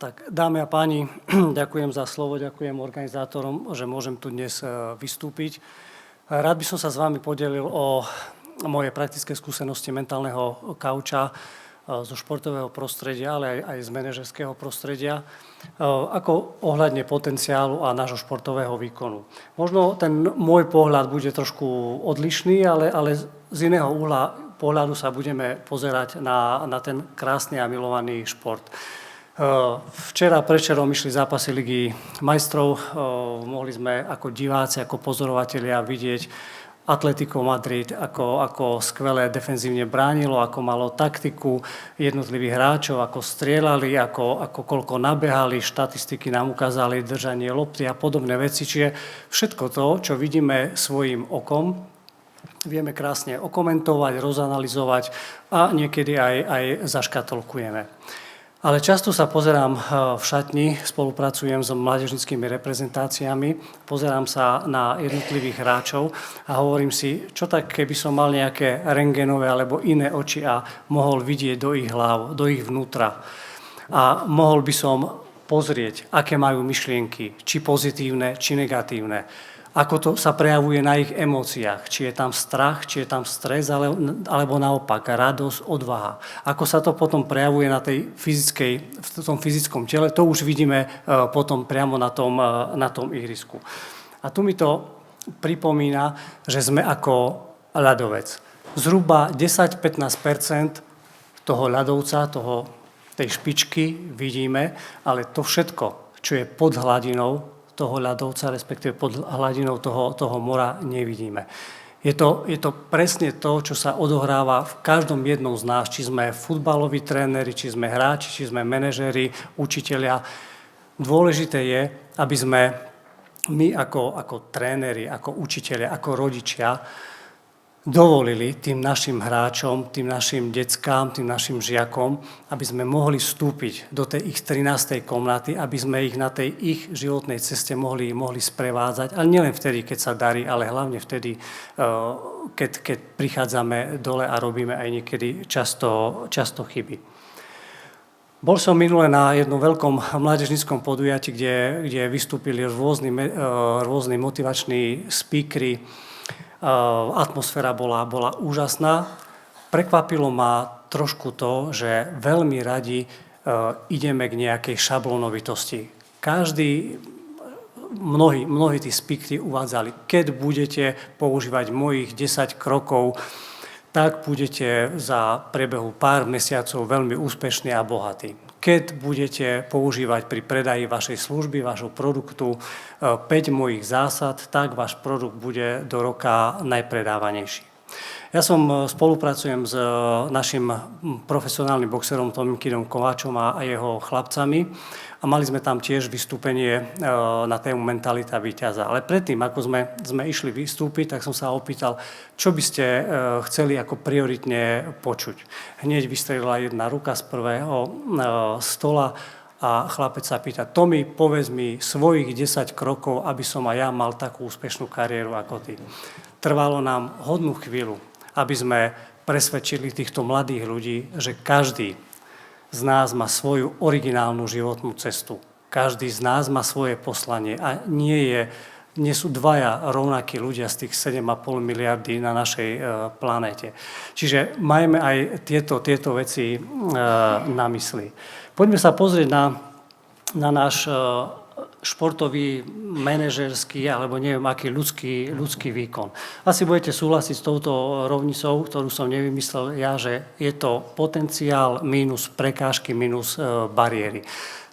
Tak, dámy a páni, ďakujem za slovo, ďakujem organizátorom, že môžem tu dnes vystúpiť. Rád by som sa s vami podelil o moje praktické skúsenosti mentálneho kauča zo športového prostredia, ale aj z manažerského prostredia, ako ohľadne potenciálu a nášho športového výkonu. Možno ten môj pohľad bude trošku odlišný, ale z iného uhla pohľadu sa budeme pozerať na ten krásny a milovaný šport. Včera predvčerom išli zápasy Ligy majstrov, mohli sme ako diváci, ako pozorovatelia vidieť Atletico Madrid, ako skvelé defenzívne bránilo, ako malo taktiku jednotlivých hráčov, ako strieľali, ako koľko nabehali, štatistiky nám ukázali držanie lopty a podobné veci. Čiže všetko to, čo vidíme svojim okom, vieme krásne okomentovať, rozanalizovať a niekedy aj zaškatolkujeme. Ale často sa pozerám v šatni, spolupracujem s mládežníckymi reprezentáciami, pozerám sa na jednotlivých hráčov a hovorím si, čo tak, keby som mal nejaké rentgenové alebo iné oči a mohol vidieť do ich hlav, do ich vnútra. A mohol by som pozrieť, aké majú myšlienky, či pozitívne, či negatívne. Ako to sa prejavuje na ich emóciách, či je tam strach, či je tam stres, alebo naopak radosť, odvaha. Ako sa to potom prejavuje v tom fyzickom tele, to už vidíme potom priamo na tom ihrisku. A tu mi to pripomína, že sme ako ľadovec. Zhruba 10-15% toho ľadovca, tej špičky vidíme, ale to všetko, čo je pod hladinou toho ľadovca, respektíve pod hladinou toho mora nevidíme. Je to presne to, čo sa odohráva v každom jednom z nás, či sme futbaloví tréneri, či sme hráči, či sme manažéri, učitelia. Dôležité je, aby sme my ako tréneri, ako učitelia, ako rodičia dovolili tým našim hráčom, tým našim deckám, tým našim žiakom, aby sme mohli vstúpiť do tej ich 13. komnaty, aby sme ich na tej ich životnej ceste mohli sprevádzať. Ale nielen vtedy, keď sa darí, ale hlavne vtedy, keď prichádzame dole a robíme aj niekedy často chyby. Bol som minule na jednom veľkom mládežníckom podujatí, kde vystúpili rôzni motivační speakery. Atmosféra bola úžasná. Prekvapilo ma trošku to, že veľmi radi ideme k nejakej šablonovitosti. Mnohí tí speakery uvádzali, keď budete používať mojich 10 krokov, tak budete za priebehu pár mesiacov veľmi úspešní a bohatí. Keď budete používať pri predaji vašej služby, vašho produktu 5 mojich zásad, tak váš produkt bude do roka najpredávanejší. Ja spolupracujem s našim profesionálnym boxerom Tomikidom Kováčom a jeho chlapcami a mali sme tam tiež vystúpenie na tému mentalita víťaza. Ale predtým, ako sme išli vystúpiť, tak som sa opýtal, čo by ste chceli ako prioritne počuť. Hneď vystrelila jedna ruka z prvého stola a chlapec sa pýta, Tomi, povedz mi svojich 10 krokov, aby som aj ja mal takú úspešnú kariéru ako ty. Trvalo nám hodnú chvíľu, aby sme presvedčili týchto mladých ľudí, že každý z nás má svoju originálnu životnú cestu. Každý z nás má svoje poslanie a nie sú dvaja rovnakí ľudia z tých 7,5 miliardy na našej planéte. Čiže majme aj tieto veci na mysli. Poďme sa pozrieť na náš športový, manažerský, alebo neviem aký ľudský výkon. Asi budete súhlasiť s touto rovnicou, ktorú som nevymyslel ja, že je to potenciál mínus prekážky, mínus bariéry.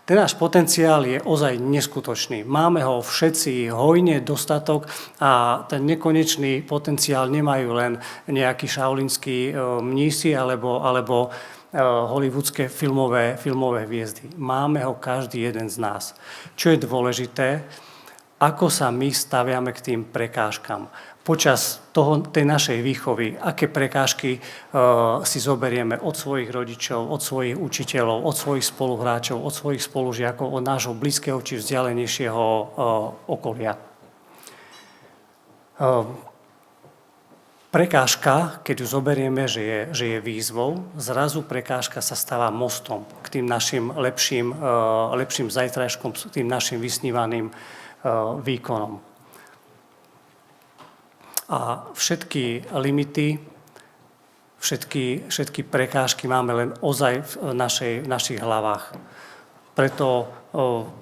Ten náš potenciál je ozaj neskutočný. Máme ho všetci hojne dostatok a ten nekonečný potenciál nemajú len nejakí šaolínski mnísi alebo hollywoodske filmové hviezdy. Máme ho každý jeden z nás. Čo je dôležité, ako sa my staviame k tým prekážkam. Počas tej našej výchovy, aké prekážky si zoberieme od svojich rodičov, od svojich učiteľov, od svojich spoluhráčov, od svojich spolužiakov, od nášho blízkeho či vzdialenejšieho okolia. Prekážka, keď ju zoberieme, že je výzvou, zrazu prekážka sa stáva mostom k k tým našim lepším zajtrajškom, k tým našim vysnívaným výkonom. A všetky limity, všetky prekážky máme len ozaj v našich hlavách. Preto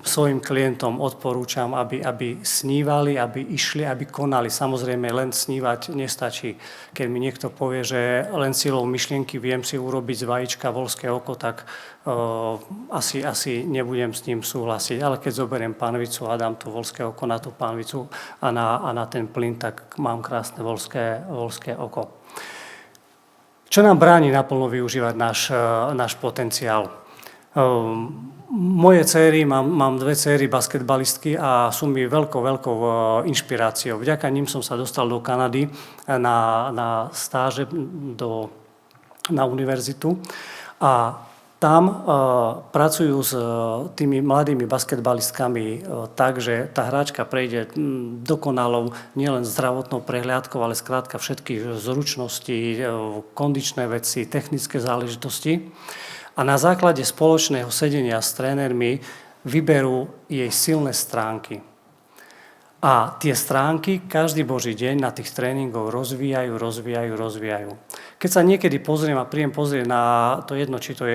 svojim klientom odporúčam, aby snívali, aby išli, aby konali. Samozrejme, len snívať nestačí. Keď mi niekto povie, že len silou myšlienky viem si urobiť z vajíčka voľské oko, tak asi nebudem s ním súhlasiť. Ale keď zoberiem panvicu a dám to voľské oko na tú panvicu a na ten plyn, tak mám krásne voľské oko. Čo nám bráni naplno využívať náš potenciál? Moje céry, mám 2 céry basketbalistky a sú mi veľkou inšpiráciou. Vďaka ním som sa dostal do Kanady na stáže na univerzitu a tam pracujú s tými mladými basketbalistkami tak, že tá hráčka prejde dokonalou nielen zdravotnou prehliadkou, ale skrátka všetky zručnosti, kondičné veci, technické záležitosti. A na základe spoločného sedenia s trénermi vyberú jej silné stránky. A tie stránky každý boží deň na tých tréningoch rozvíjajú. Keď sa niekedy pozriem a príjem pozrieť na to jedno, či to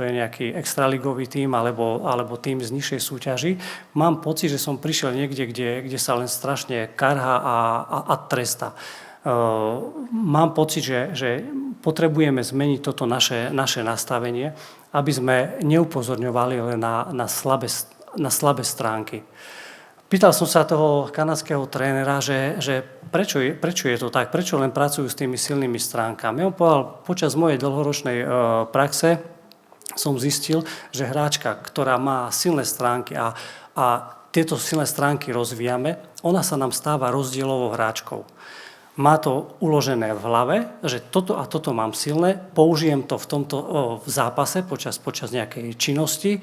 je nejaký extraligový tím alebo tím z nižšej súťaži, mám pocit, že som prišiel niekde, kde sa len strašne karhá a tresta. Mám pocit, že potrebujeme zmeniť toto naše nastavenie, aby sme neupozorňovali len na slabé stránky. Pýtal som sa toho kanadského trénera, že prečo je to tak, prečo len pracujú s tými silnými stránkami. On povedal, počas mojej dlhoročnej praxe som zistil, že hráčka, ktorá má silné stránky a tieto silné stránky rozvíjame, ona sa nám stáva rozdielovou hráčkou. Má to uložené v hlave, že toto a toto mám silné, použijem to v zápase počas nejakej činnosti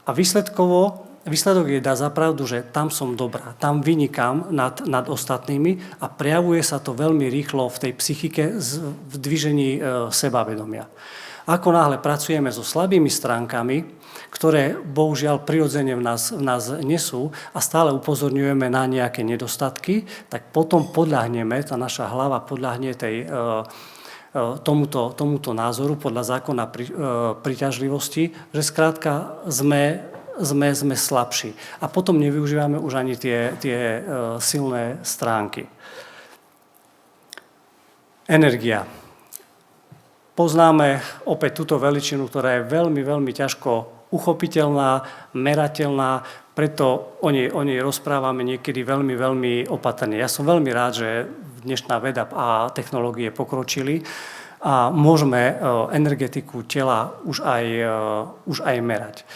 a výsledok jej dá za pravdu, že tam som dobrá, tam vynikám nad ostatnými a prejavuje sa to veľmi rýchlo v tej psychike v dvižení sebavedomia. Ako náhle pracujeme so slabými stránkami, ktoré bohužiaľ prirodzene v nás nesú a stále upozorňujeme na nejaké nedostatky, tak potom tá naša hlava podľahne tomuto názoru podľa zákona príťažlivosti, že skrátka sme slabší. A potom nevyužívame už ani tie silné stránky. Energia. Poznáme opäť túto veličinu, ktorá je veľmi, veľmi ťažko uchopiteľná, merateľná, preto o nej rozprávame niekedy veľmi, veľmi opatrne. Ja som veľmi rád, že dnešná veda a technológie pokročili a môžeme energetiku tela už aj merať.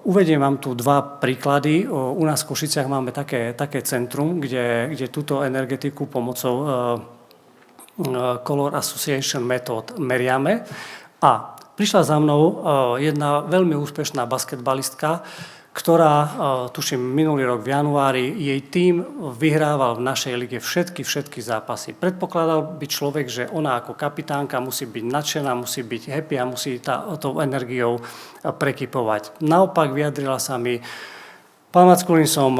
Uvediem vám tu 2 príklady. U nás v Košiciach máme také centrum, kde túto energetiku pomocou Color Association Method meriame. A prišla za mnou jedna veľmi úspešná basketbalistka, ktorá, tuším, minulý rok v januári, jej tím vyhrával v našej lige všetky zápasy. Predpokladal by človek, že ona ako kapitánka musí byť nadšená, musí byť happy a musí tou energiou prekypovať. Naopak vyjadrila sa mi: pán Mackulín, som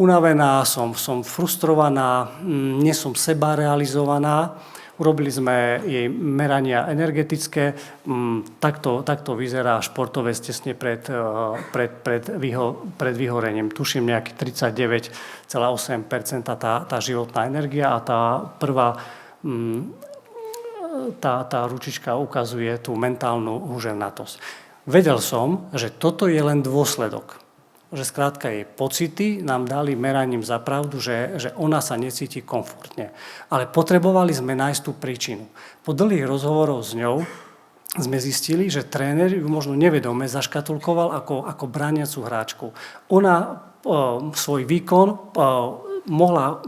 unavená, som frustrovaná, nie som seba realizovaná. Urobili sme jej merania energetické. Takto vyzerá športovec tesne pred vyhorením. Tuším nejaký 39,8% tá životná energia a tá prvá tá ručička ukazuje tú mentálnu húževnatosť. Vedel som, že toto je len dôsledok. Že skrátka jej pocity nám dali meraním za pravdu, že ona sa necíti komfortne. Ale potrebovali sme nájsť tú príčinu. Po dlhých rozhovoroch s ňou sme zistili, že tréner ju možno nevedome zaškatulkoval ako brániacu hráčku. Ona svoj výkon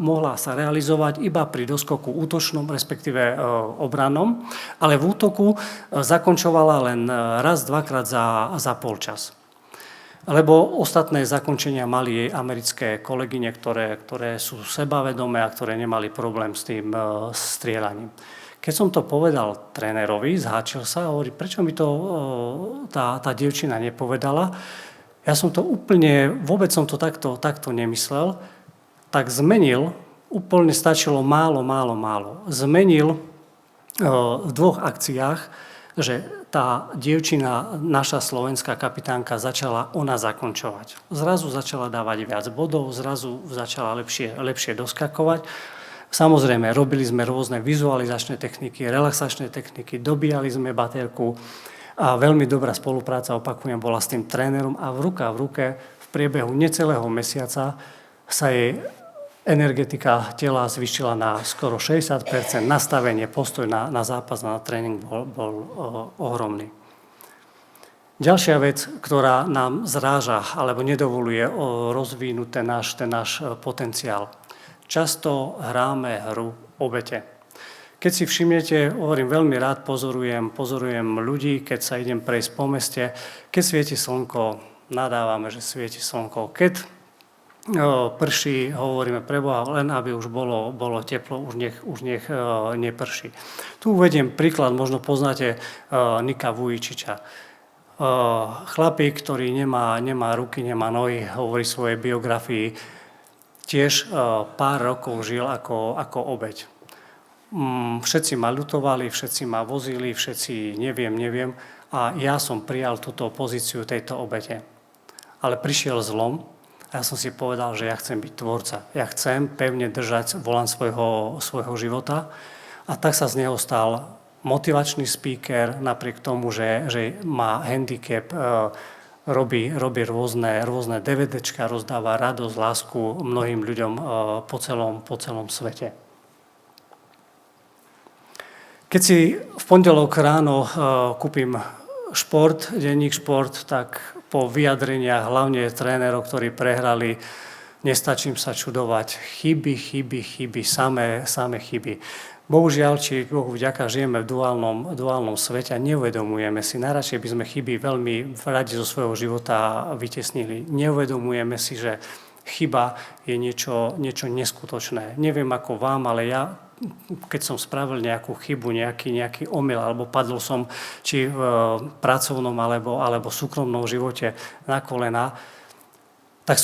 mohla sa realizovať iba pri doskoku útočnom, respektíve obrannom, ale v útoku zakončovala len raz, dvakrát za polčas. Lebo ostatné zakončenia mali jej americké kolegyne, ktoré sú sebavedomé a ktoré nemali problém s tým strieľaním. Keď som to povedal trénerovi, zháčil sa a hovorí, prečo mi to tá dievčina nepovedala. Ja som to vôbec som to takto nemyslel, tak zmenil, úplne stačilo málo. Zmenil v 2 akciách, že tá dievčina, naša slovenská kapitánka, začala ona zakončovať. Zrazu začala dávať viac bodov, zrazu začala lepšie doskakovať. Samozrejme, robili sme rôzne vizualizačné techniky, relaxačné techniky, dobíjali sme baterku a veľmi dobrá spolupráca, opakujem, bola s tým trénerom a ruka v ruke v priebehu necelého mesiaca sa jej energetika tela zvýšila na skoro 60%, nastavenie, postoj na zápas, na tréning bol ohromný. Ďalšia vec, ktorá nám zráža alebo nedovoluje rozvinúť ten náš potenciál. Často hráme hru obete. Keď si všimnete, hovorím, veľmi rád pozorujem ľudí, keď sa idem prejsť po meste, keď svieti slnko, nadávame, že svieti slnko. Keď prší, hovoríme preboha, len aby už bolo teplo, už nech neprší. Tu uvediem príklad, možno poznáte Nika Vujčiča. Chlapík, ktorý nemá ruky, nemá nohy, hovorí svojej biografii, tiež pár rokov žil ako obeť. Všetci ma ľutovali, všetci ma vozili, všetci neviem a ja som prijal túto pozíciu tejto obete. Ale prišiel zlom a ja som si povedal, že ja chcem byť tvorca. Ja chcem pevne držať volant svojho života a tak sa z neho stal motivačný speaker, napriek tomu, že má handicap, robí rôzne DVDčka, rozdáva radosť, lásku mnohým ľuďom po celom svete. Keď si v pondelok ráno kúpim denník šport, tak po vyjadreniach hlavne trénerov, ktorí prehrali, nestačím sa čudovať. Chyby, samé chyby. Bohužiaľ, či Bohu vďaka, žijeme v duálnom svete a neuvedomujeme si. Najradšej by sme chyby veľmi radi zo svojho života vytesnili. Neuvedomujeme si, že chyba je niečo neskutočné. Neviem ako vám, ale ja, keď som spravil nejakú chybu, nejaký omyl, alebo padol som či v pracovnom alebo súkromnom živote na kolená, tak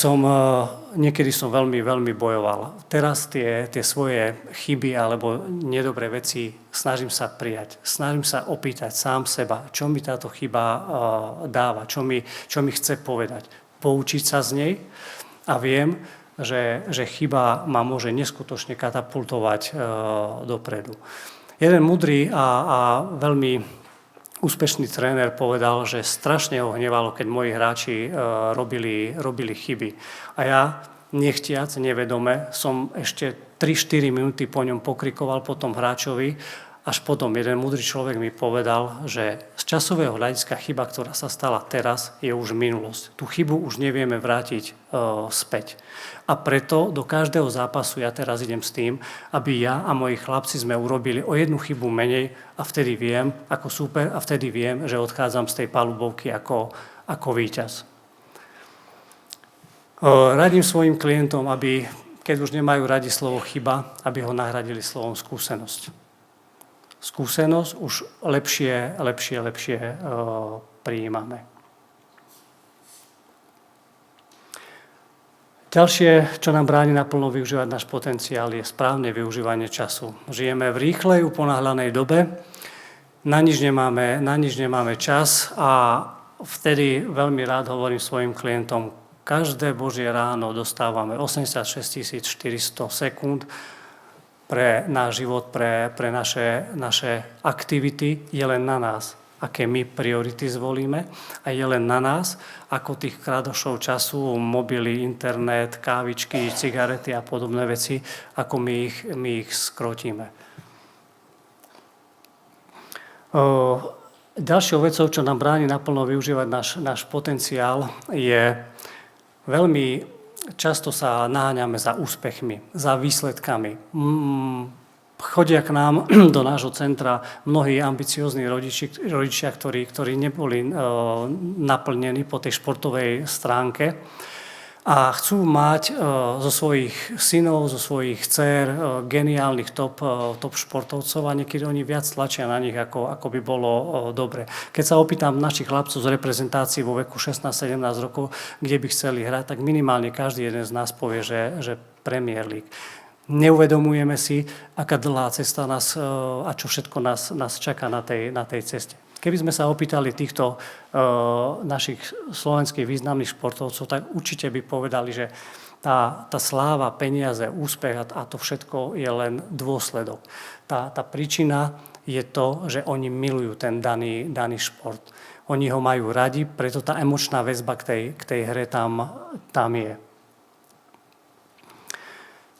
niekedy som veľmi bojoval. Teraz tie svoje chyby alebo nedobré veci snažím sa prijať. Snažím sa opýtať sám seba, čo mi táto chyba dáva, čo mi chce povedať. Poučiť sa z nej a viem, že chyba ma môže neskutočne katapultovať dopredu. Jeden múdry a veľmi úspešný tréner povedal, že strašne ho hnevalo, keď moji hráči robili chyby. A ja, nechtiac, nevedome, som ešte 3-4 minúty po ňom pokrikoval po tom hráčovi, až potom jeden múdry človek mi povedal, že z časového hľadiska chyba, ktorá sa stala teraz, je už minulosť. Tú chybu už nevieme vrátiť späť. A preto do každého zápasu ja teraz idem s tým, aby ja a moji chlapci sme urobili o jednu chybu menej a vtedy viem, ako súper, a vtedy viem, že odchádzam z tej palubovky ako víťaz. Radím svojim klientom, aby, keď už nemajú radi slovo chyba, aby ho nahradili slovom skúsenosť. Skúsenosť už lepšie prijímame. Ďalšie, čo nám bráni naplno využívať náš potenciál, je správne využívanie času. Žijeme v rýchlej, uponáhľanej dobe, na nič nemáme čas a vtedy veľmi rád hovorím svojim klientom, každé Božie ráno dostávame 86 400 sekúnd pre náš život, pre naše aktivity, je len na nás, aké my priority zvolíme a je len na nás, ako tých krádošov času, mobily, internet, kávičky, cigarety a podobné veci, ako my ich skrotíme. Ďalšou vecou, čo nám bráni naplno využívať náš potenciál, je veľmi často sa naháňame za úspechmi, za výsledkami. Chodia k nám do nášho centra mnohí ambiciózni rodičia, ktorí neboli naplnení po tej športovej stránke a chcú mať zo svojich synov, zo svojich dcér geniálnych top športovcov a niekedy oni viac tlačia na nich, ako by bolo dobre. Keď sa opýtam našich chlapcov z reprezentácií vo veku 16-17 rokov, kde by chceli hrať, tak minimálne každý jeden z nás povie, že Premier League. Neuvedomujeme si, aká dlhá cesta nás a čo všetko nás čaká na tej ceste. Keby sme sa opýtali týchto našich slovenských významných športovcov, tak určite by povedali, že tá sláva, peniaze, úspech a to všetko je len dôsledok. Tá príčina je to, že oni milujú ten daný šport. Oni ho majú radi, preto tá emočná väzba k tej hre tam je.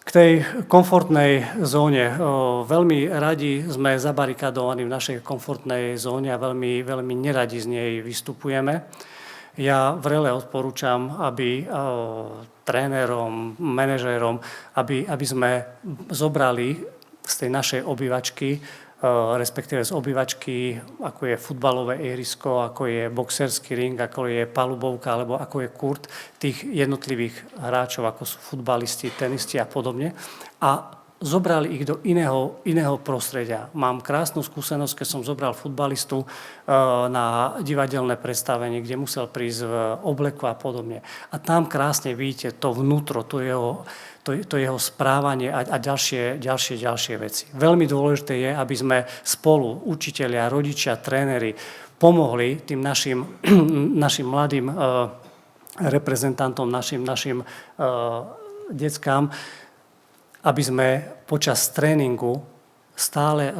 K tej komfortnej zóne. Veľmi radi sme zabarikadovaní v našej komfortnej zóne a veľmi, veľmi neradi z nej vystupujeme. Ja vrele odporúčam, aby trénerom, manažérom, aby sme zobrali z tej našej obývačky, respektíve z obývačky, ako je futbalové ihrisko, ako je boxerský ring, ako je palubovka, alebo ako je kurt tých jednotlivých hráčov, ako sú futbalisti, tenisti a podobne. A zobrali ich do iného prostredia. Mám krásnu skúsenosť, keď som zobral futbalistu na divadelné predstavenie, kde musel prísť v obleku a podobne. A tam krásne vidíte to vnútro, to jeho správanie a ďalšie veci. Veľmi dôležité je, aby sme spolu, učitelia, rodičia, tréneri, pomohli tým našim mladým reprezentantom, našim deckám, aby sme počas tréningu stále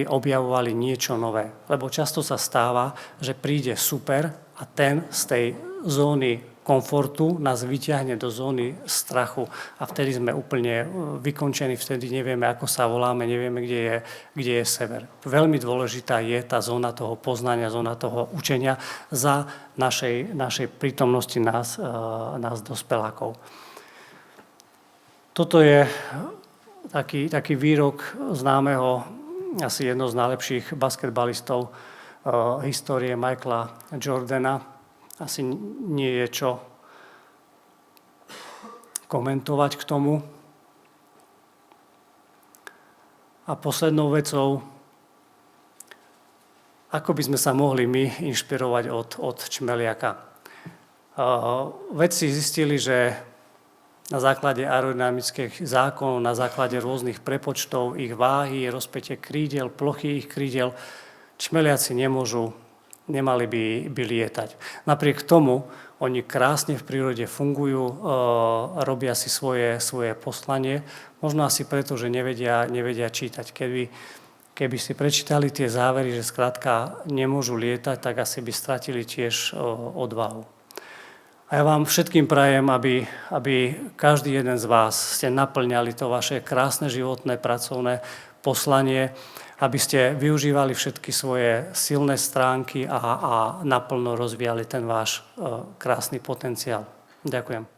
objavovali niečo nové. Lebo často sa stáva, že príde super a ten z tej zóny komfortu nás vyťahne do zóny strachu a vtedy sme úplne vykončení, vtedy nevieme, ako sa voláme, nevieme, kde je sever. Veľmi dôležitá je tá zóna toho poznania, zóna toho učenia za našej prítomnosti nás dospelákov. Toto je taký výrok známeho, asi jedno z najlepších basketbalistov histórie Michaela Jordana. Asi nie je čo komentovať k tomu. A poslednou vecou, ako by sme sa mohli my inšpirovať od Čmeliaka. Vedci zistili, že na základe aerodynamických zákonov, na základe rôznych prepočtov, ich váhy, rozpätie krídel, plochy ich krídel, čmeliaci nemali by lietať. Napriek tomu oni krásne v prírode fungujú, robia si svoje poslanie, možno asi preto, že nevedia čítať. Keby si prečítali tie závery, že skrátka nemôžu lietať, tak asi by stratili tiež odvahu. A ja vám všetkým prajem, aby každý jeden z vás ste naplňali to vaše krásne životné pracovné poslanie, aby ste využívali všetky svoje silné stránky a naplno rozvíjali ten váš krásny potenciál. Ďakujem.